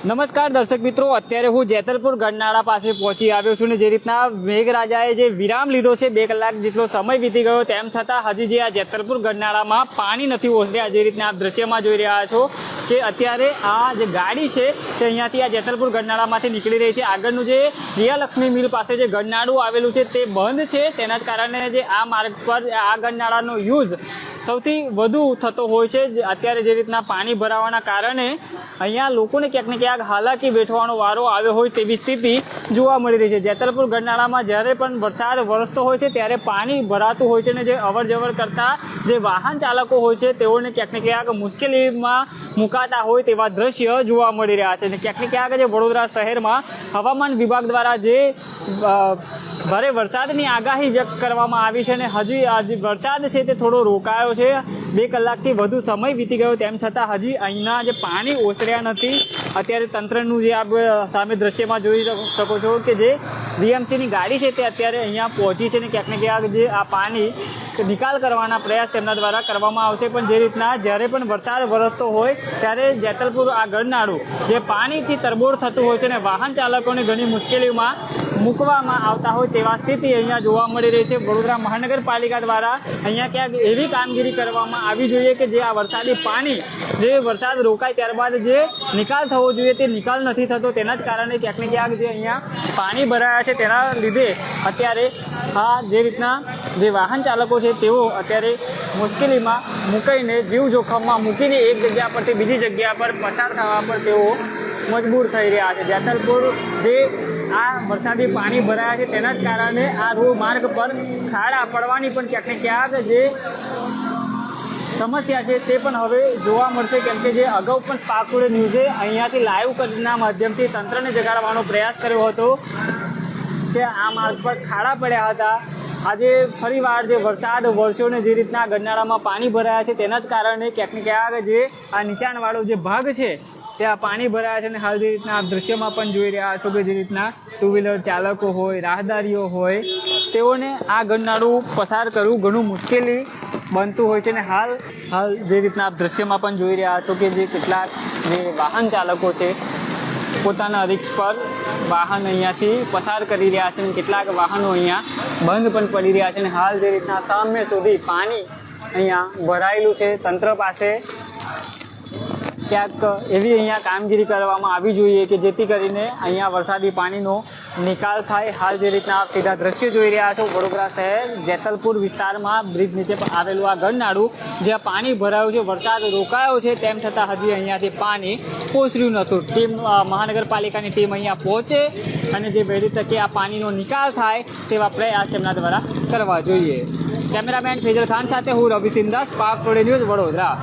નમસ્કાર દર્શક મિત્રો, અત્યારે હું જેતલપુર ગરનાળા પાસે પહોંચી આવ્યો છું ને જે રીતના મેઘરાજાએ જે વિરામ લીધો છે 2 કલાક જેટલો સમય વીતી ગયો તેમ છતાં હજી જે આ જેતલપુર ગરનાળામાં પાણી નથી ઓસર્યા। જે રીતના આપ દ્રશ્યમાં જોઈ રહ્યા છો કે અત્યારે આ જે ગાડી છે તે અહીંયાથી આ જેતલપુર ગરનાળામાંથી નીકળી રહી છે। આગળનું જે રિયાલક્ષ્મી મિલ પાસે જે ગરનાળું આવેલું છે તે બંધ છે, તેના જ કારણે જે આ માર્ગ પર આ ગરનાળાનો યુઝ સૌથી વધુ થતો હોય છે। અત્યારે જે રીતના પાણી ભરાવાના કારણે અહીંયા લોકોને ક્યાંક ને ક્યાંક હાલાકી વેઠવાનો વારો આવ્યો હોય તેવી સ્થિતિ જોવા મળી રહી છે। જેતલપુર ગરનાળામાં જ્યારે પણ વરસાદ વરસતો હોય છે ત્યારે પાણી ભરાતું હોય છે ને જે અવર જવર કરતા જે વાહન ચાલકો હોય છે તેઓને ક્યાંક ને ક્યાંક મુશ્કેલીમાં મુકાતા હોય તેવા દ્રશ્ય જોવા મળી રહ્યા છે। અને ક્યાંક ને ક્યાંક જે વડોદરા શહેરમાં હવામાન વિભાગ દ્વારા જે ભારે વરસાદની આગાહી વ્યક્ત કરવામાં આવી છે અને હજી આ જે વરસાદ છે તે થોડો રોકાયો છે। 2 કલાકથી વધુ સમય વીતી ગયો તેમ છતાં હજી અહીંના જે પાણી ઓસર્યા નથી। અત્યારે તંત્રનું જે આપ સામે દ્રશ્યમાં જોઈ શકો છો કે જે બીએમસીની ગાડી છે તે અત્યારે અહીંયા પહોંચી છે ને ક્યાંક ને ક્યાંક જે આ પાણી નિકાલ કરવાના પ્રયાસ તેમના દ્વારા કરવામાં આવશે। પણ જે રીતના જ્યારે પણ વરસાદ વરસતો હોય ત્યારે જેતલપુર આ ગરનાળું જે પાણીથી તરબોળ થતું હોય છે અને વાહન ચાલકોને ઘણી મુશ્કેલીઓમાં મૂકવામાં આવતા હોય તેવા સ્થિતિ અહીંયા જોવા મળી રહી છે। વડોદરા મહાનગરપાલિકા દ્વારા અહીંયા ક્યાંક એવી કામગીરી કરવામાં આવી જોઈએ કે જે આ વરસાદી પાણી જે વરસાદ રોકાય ત્યારબાદ જે નિકાલ થવો જોઈએ તે નિકાલ નથી થતો, તેના જ કારણે ક્યાંક ને ક્યાંક જે અહીંયા પાણી ભરાયા છે તેના લીધે અત્યારે આ જે રીતના જે વાહન ચાલકો છે તેઓ અત્યારે મુશ્કેલીમાં મુકાઈને જીવ જોખમમાં મૂકીને એક જગ્યા પરથી બીજી જગ્યા પર પસાર થવા પર તેઓ મજબૂર થઈ રહ્યા છે। જેતલપુર જે આ વરસાદી પાણી ભરાયા છે તેના જ કારણે આ રોડ માર્ગ પર ખાડા પડવાની પણ ક્યાંક ને ક્યાંક જે સમસ્યા છે તે પણ હવે જોવા મળશે, કેમ કે જે અગાઉ પણ સ્પાર્ક ટુડે ન્યૂઝે અહીંયાથી લાઈવ કટના માધ્યમથી તંત્રને જગાડવાનો પ્રયાસ કર્યો હતો કે આ માર્ગ પર ખાડા પડ્યા હતા। આજે ફરીવાર જે વરસાદ વરસ્યો ને જે રીતના ગરનાળામાં પાણી ભરાયા છે તેના જ કારણે ક્યાંક ને ક્યાંક જે આ નીચાણવાળો જે ભાગ છે ત્યાં પાણી ભરાયા છે અને હાલ જે રીતના આપ દ્રશ્યમાં પણ જોઈ રહ્યા છો કે જે રીતના 2 વ્હીલર ચાલકો હોય, રાહદારીઓ હોય, તેઓને આ ગરનાળું પસાર કરવું ઘણું મુશ્કેલી બનતું હોય છે। અને હાલ જે રીતના આપ દ્રશ્યમાં પણ જોઈ રહ્યા છો કે જે કેટલાક જે વાહન ચાલકો છે પોતાના રિક્ષ પર વાહન અહીંયાથી પસાર કરી રહ્યા છે અને કેટલાક વાહનો અહીંયા બંધ પણ પડી રહ્યા છે। અને હાલ જે રીતના સામે સુધી પાણી અહીંયા ભરાયેલું છે, તંત્ર પાસે ક્યાંક એવી અહીંયા કામગીરી કરવામાં આવી જોઈએ કે જેથી કરીને અહીંયા વરસાદી પાણીનો નિકાલ થાય। હાલ જે રીતના આપ સીધા દ્રશ્ય જોઈ રહ્યા છો વડોદરા શહેર જેતલપુર વિસ્તારમાં બ્રિજ નીચે આવેલું આ ગરનાળું જ્યાં પાણી ભરાયું છે, વરસાદ રોકાયો છે તેમ છતાં હજી અહીંયાથી પાણી ઓસર્યું નહોતું। ટીમ મહાનગરપાલિકાની ટીમ અહીંયા પહોંચે અને જે વહેલી તકે આ પાણીનો નિકાલ થાય તેવા પ્રયાસ તેમના દ્વારા કરવા જોઈએ। કેમેરામેન ફેજલ ખાન સાથે હું Ravi Sindha, Spark Today News, Vadodara.